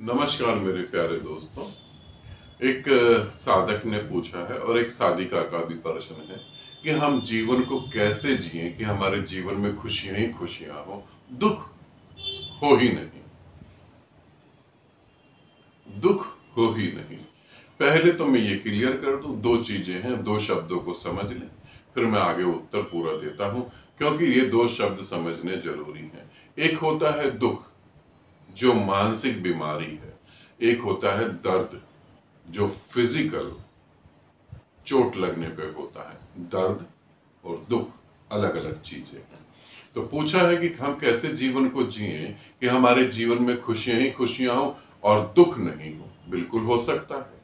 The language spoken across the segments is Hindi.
नमस्कार मेरे प्यारे दोस्तों। एक साधक ने पूछा है और एक साधिका का भी प्रश्न है कि हम जीवन को कैसे जिएं कि हमारे जीवन में खुशियां ही खुशियां हो, दुख हो ही नहीं, दुख हो ही नहीं। पहले तो मैं ये क्लियर कर दूं, दो चीजें हैं, दो शब्दों को समझ लें, फिर मैं आगे उत्तर पूरा देता हूं, क्योंकि ये दो शब्द समझने जरूरी हैं। एक होता है दुख, जो मानसिक बीमारी है। एक होता है दर्द, जो फिजिकल चोट लगने पे होता है। दर्द और दुख अलग अलग चीजें हैं। तो पूछा है कि हम कैसे जीवन को जिए कि हमारे जीवन में खुशियां ही खुशियां हो और दुख नहीं हो। बिल्कुल हो सकता है।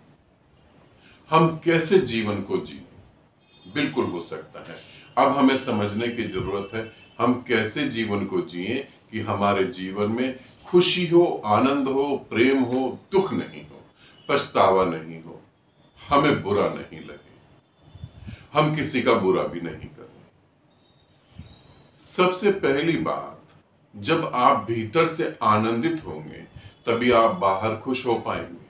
हम कैसे जीवन को जिए, बिल्कुल हो सकता है। अब हमें समझने की जरूरत है हम कैसे जीवन को जिए कि हमारे जीवन में खुशी हो, आनंद हो, प्रेम हो, दुख नहीं हो, पछतावा नहीं हो, हमें बुरा नहीं लगे, हम किसी का बुरा भी नहीं करें। सबसे पहली बात, जब आप भीतर से आनंदित होंगे तभी आप बाहर खुश हो पाएंगे।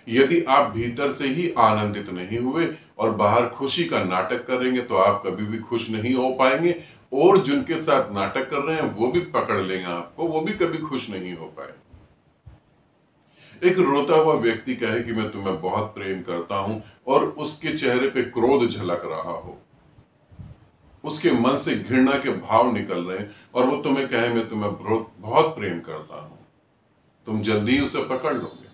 यदि आप भीतर से ही आनंदित नहीं हुए और बाहर खुशी का नाटक करेंगे तो आप कभी भी खुश नहीं हो पाएंगे, और जिनके साथ नाटक कर रहे हैं वो भी पकड़ लेंगे आपको, वो भी कभी खुश नहीं हो पाएंगे। एक रोता हुआ व्यक्ति कहे कि मैं तुम्हें बहुत प्रेम करता हूं और उसके चेहरे पे क्रोध झलक रहा हो, उसके मन से घृणा के भाव निकल रहे हैं और वो तुम्हें कहे मैं तुम्हें बहुत प्रेम करता हूं, तुम जल्दी ही उसे पकड़ लोगे।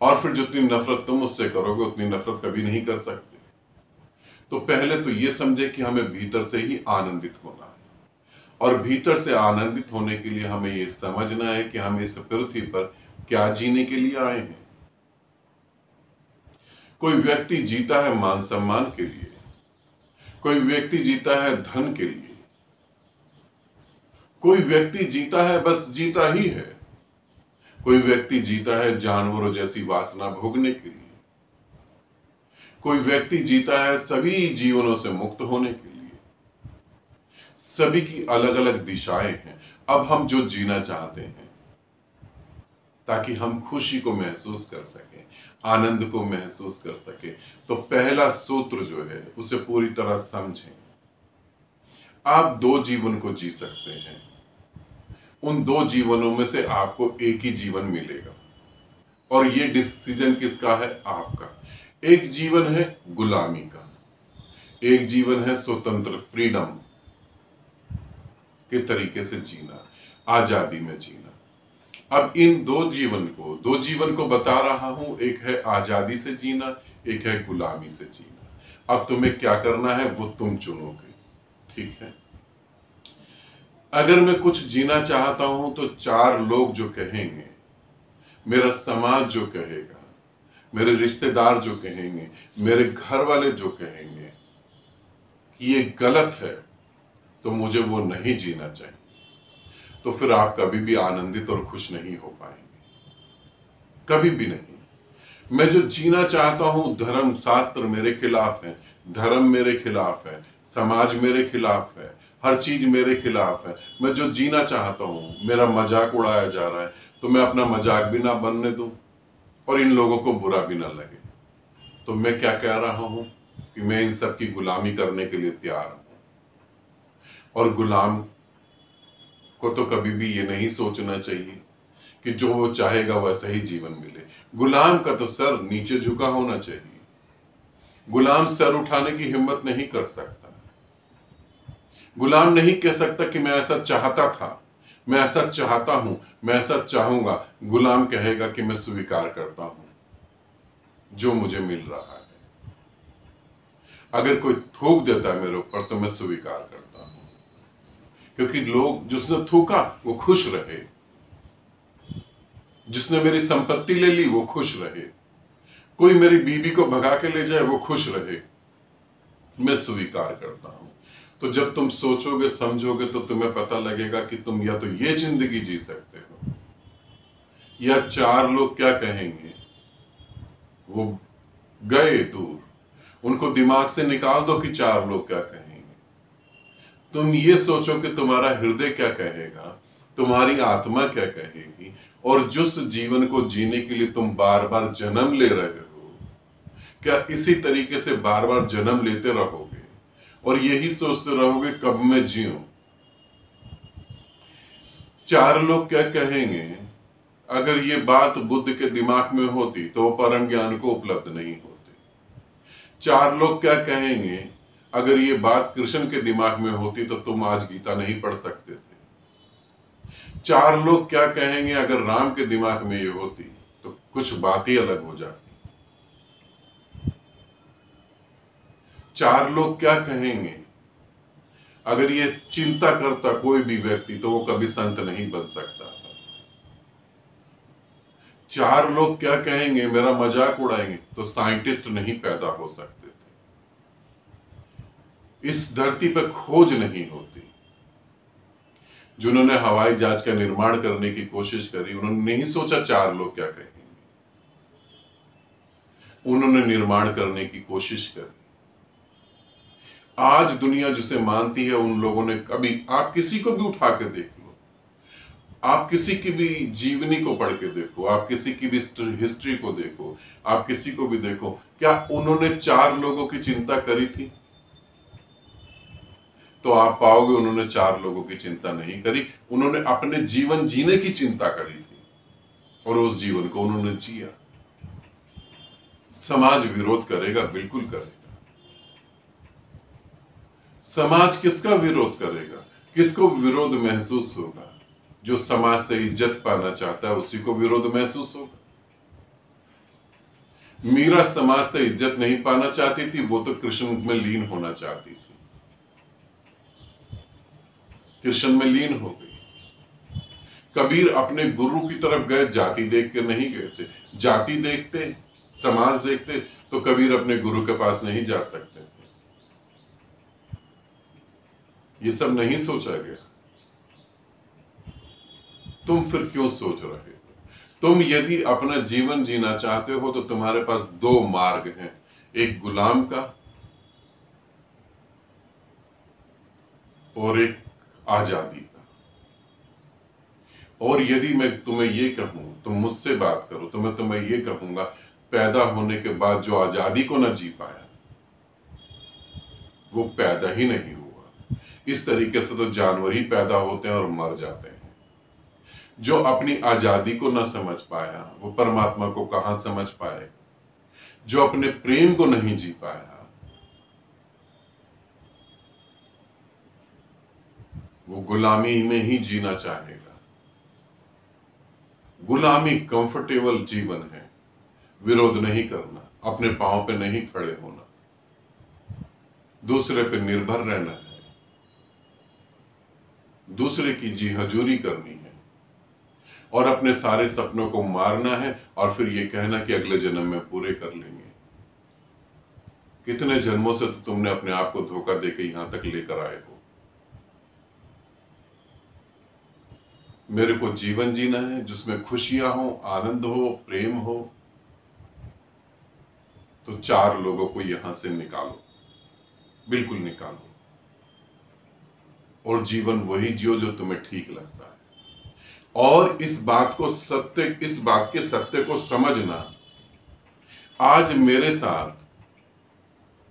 और फिर जितनी नफरत तुम उससे करोगे उतनी नफरत कभी नहीं कर सकते। तो पहले तो ये समझे कि हमें भीतर से ही आनंदित होना है, और भीतर से आनंदित होने के लिए हमें ये समझना है कि हम इस पृथ्वी पर क्या जीने के लिए आए हैं। कोई व्यक्ति जीता है मान सम्मान के लिए, कोई व्यक्ति जीता है धन के लिए, कोई व्यक्ति जीता है बस जीता ही है, कोई व्यक्ति जीता है जानवरों जैसी वासना भोगने के लिए, कोई व्यक्ति जीता है सभी जीवनों से मुक्त होने के लिए। सभी की अलग अलग दिशाएं हैं। अब हम जो जीना चाहते हैं ताकि हम खुशी को महसूस कर सकें, आनंद को महसूस कर सकें, तो पहला सूत्र जो है उसे पूरी तरह समझें। आप दो जीवन को जी सकते हैं, उन दो जीवनों में से आपको एक ही जीवन मिलेगा, और ये डिसीजन किसका है? आपका। एक जीवन है गुलामी का, एक जीवन है स्वतंत्र, फ्रीडम के तरीके से जीना, आजादी में जीना। अब इन दो जीवन को बता रहा हूं, एक है आजादी से जीना, एक है गुलामी से जीना। अब तुम्हें क्या करना है वो तुम चुनोगे, ठीक है। अगर मैं कुछ जीना चाहता हूं तो चार लोग जो कहेंगे, मेरा समाज जो कहेगा, मेरे रिश्तेदार जो कहेंगे, मेरे घर वाले जो कहेंगे कि ये गलत है, तो मुझे वो नहीं जीना चाहिए, तो फिर आप कभी भी आनंदित और खुश नहीं हो पाएंगे, कभी भी नहीं। मैं जो जीना चाहता हूं, धर्म शास्त्र मेरे खिलाफ है, धर्म मेरे खिलाफ है, समाज मेरे खिलाफ है, हर चीज मेरे खिलाफ है। मैं जो जीना चाहता हूं, मेरा मजाक उड़ाया जा रहा है, तो मैं अपना मजाक भी ना बनने दूं और इन लोगों को बुरा भी ना लगे। तो मैं क्या कह रहा हूं कि मैं इन सब की गुलामी करने के लिए तैयार हूं। और गुलाम को तो कभी भी ये नहीं सोचना चाहिए कि जो वो चाहेगा वैसा ही जीवन मिले। गुलाम का तो सर नीचे झुका होना चाहिए। गुलाम सर उठाने की हिम्मत नहीं कर सकता। गुलाम नहीं कह सकता कि मैं ऐसा चाहता था, मैं ऐसा चाहता हूं, मैं ऐसा चाहूंगा। गुलाम कहेगा कि मैं स्वीकार करता हूं जो मुझे मिल रहा है। अगर कोई थूक देता है मेरे ऊपर तो मैं स्वीकार करता हूं, क्योंकि लोग, जिसने थूका वो खुश रहे, जिसने मेरी संपत्ति ले ली वो खुश रहे, कोई मेरी बीवी को भगा के ले जाए वो खुश रहे, मैं स्वीकार करता हूं। तो जब तुम सोचोगे समझोगे तो तुम्हें पता लगेगा कि तुम या तो ये जिंदगी जी सकते हो, या चार लोग क्या कहेंगे वो गए दूर, उनको दिमाग से निकाल दो कि चार लोग क्या कहेंगे। तुम ये सोचो कि तुम्हारा हृदय क्या कहेगा, तुम्हारी आत्मा क्या कहेगी, और जिस जीवन को जीने के लिए तुम बार बार जन्म ले रहे हो, क्या इसी तरीके से बार बार जन्म लेते रहोगे और यही सोचते रहोगे कब मैं जीऊं? चार लोग क्या कहेंगे, अगर ये बात बुद्ध के दिमाग में होती तो वो परम ज्ञान को उपलब्ध नहीं होते। चार लोग क्या कहेंगे, अगर ये बात कृष्ण के दिमाग में होती तो तुम आज गीता नहीं पढ़ सकते थे। चार लोग क्या कहेंगे, अगर राम के दिमाग में ये होती तो कुछ बात ही अलग हो जाती। चार लोग क्या कहेंगे, अगर ये चिंता करता कोई भी व्यक्ति तो वो कभी संत नहीं बन सकता था। चार लोग क्या कहेंगे, मेरा मजाक उड़ाएंगे, तो साइंटिस्ट नहीं पैदा हो सकते थे, इस धरती पर खोज नहीं होती। जिन्होंने हवाई जहाज का निर्माण करने की कोशिश करी, उन्होंने नहीं सोचा चार लोग क्या कहेंगे, उन्होंने निर्माण करने की कोशिश करी। आज दुनिया जिसे मानती है उन लोगों ने कभी, आप किसी को भी उठा के देख लो, आप किसी की भी जीवनी को पढ़ के देखो, आप किसी की भी हिस्ट्री को देखो, आप किसी को भी देखो, क्या उन्होंने चार लोगों की चिंता करी थी? तो आप पाओगे उन्होंने चार लोगों की चिंता नहीं करी, उन्होंने अपने जीवन जीने की चिंता करी थी और उस जीवन को उन्होंने जिया। समाज विरोध करेगा, बिल्कुल करेगा। समाज किसका विरोध करेगा? किसको विरोध महसूस होगा? जो समाज से इज्जत पाना चाहता है उसी को विरोध महसूस होगा। मीरा समाज से इज्जत नहीं पाना चाहती थी, वो तो कृष्ण में लीन होना चाहती थी, कृष्ण में लीन हो गई। कबीर अपने गुरु की तरफ गए, जाति देख के नहीं गए थे। जाति देखते, समाज देखते तो कबीर अपने गुरु के पास नहीं जा सकते थे। ये सब नहीं सोचा गया। तुम फिर क्यों सोच रहे हो? तुम यदि अपना जीवन जीना चाहते हो तो तुम्हारे पास दो मार्ग हैं, एक गुलाम का और एक आजादी का। और यदि मैं तुम्हें ये कहूं, तुम मुझसे बात करो तो मैं तुम्हें ये कहूंगा, पैदा होने के बाद जो आजादी को न जी पाया वो पैदा ही नहीं हुआ। इस तरीके से तो जानवर ही पैदा होते हैं और मर जाते हैं। जो अपनी आजादी को न समझ पाया वो परमात्मा को कहां समझ पाए? जो अपने प्रेम को नहीं जी पाया वो गुलामी में ही जीना चाहेगा। गुलामी कंफर्टेबल जीवन है, विरोध नहीं करना, अपने पांव पे नहीं खड़े होना, दूसरे पे निर्भर रहना है, दूसरे की जी हजूरी करनी है और अपने सारे सपनों को मारना है और फिर ये कहना कि अगले जन्म में पूरे कर लेंगे। कितने जन्मों से तो तुमने अपने आप को धोखा देके यहां तक लेकर आए हो। मेरे को जीवन जीना है जिसमें खुशियां हो, आनंद हो, प्रेम हो, तो चार लोगों को यहां से निकालो, बिल्कुल निकालो, और जीवन वही जियो जो तुम्हें ठीक लगता है। और इस बात के सत्य को समझना। आज मेरे साथ,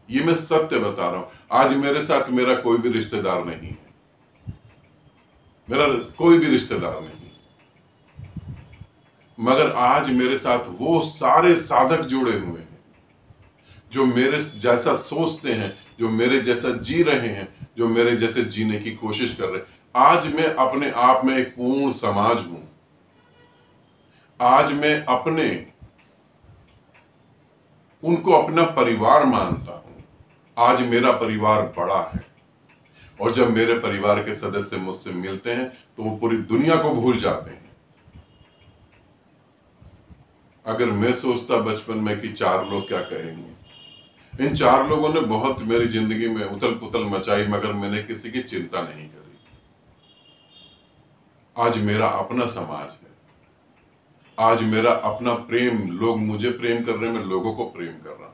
ये मैं सत्य बता रहा हूं, आज मेरे साथ मेरा कोई भी रिश्तेदार नहीं है, मेरा कोई भी रिश्तेदार नहीं, मगर आज मेरे साथ वो सारे साधक जुड़े हुए हैं जो मेरे जैसा सोचते हैं, जो मेरे जैसा जी रहे हैं, जो मेरे जैसे जीने की कोशिश कर रहे हैं। आज मैं अपने आप में एक पूर्ण समाज हूं। आज मैं उनको अपना परिवार मानता हूं। आज मेरा परिवार बड़ा है और जब मेरे परिवार के सदस्य मुझसे मिलते हैं तो वो पूरी दुनिया को भूल जाते हैं। अगर मैं सोचता बचपन में कि चार लोग क्या कहेंगे, इन चार लोगों ने बहुत मेरी जिंदगी में उथल पुथल मचाई, मगर मैंने किसी की चिंता नहीं करी। आज मेरा अपना समाज है, आज मेरा अपना प्रेम, लोग मुझे प्रेम कर रहे हैं, मैं लोगों को प्रेम कर रहा हूं।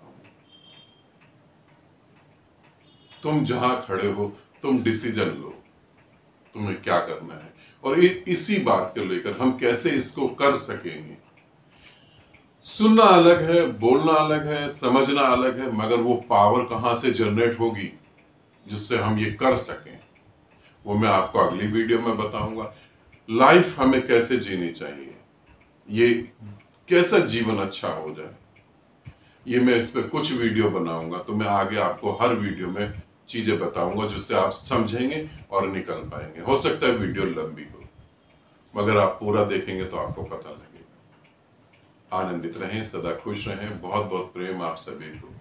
तुम जहां खड़े हो तुम डिसीजन लो, तुम्हें क्या करना है। और इसी बात को लेकर हम कैसे इसको कर सकेंगे। सुनना अलग है, बोलना अलग है, समझना अलग है, मगर वो पावर कहां से जनरेट होगी जिससे हम ये कर सकें, वो मैं आपको अगली वीडियो में बताऊंगा। लाइफ हमें कैसे जीनी चाहिए, ये कैसा जीवन अच्छा हो जाए, ये मैं इस पर कुछ वीडियो बनाऊंगा। तो मैं आगे आपको हर वीडियो में चीजें बताऊंगा जिससे आप समझेंगे और निकल पाएंगे। हो सकता है वीडियो लंबी हो, मगर आप पूरा देखेंगे तो आपको पता लगेगा। आनंदित रहें, सदा खुश रहें। बहुत बहुत प्रेम आप सभी को।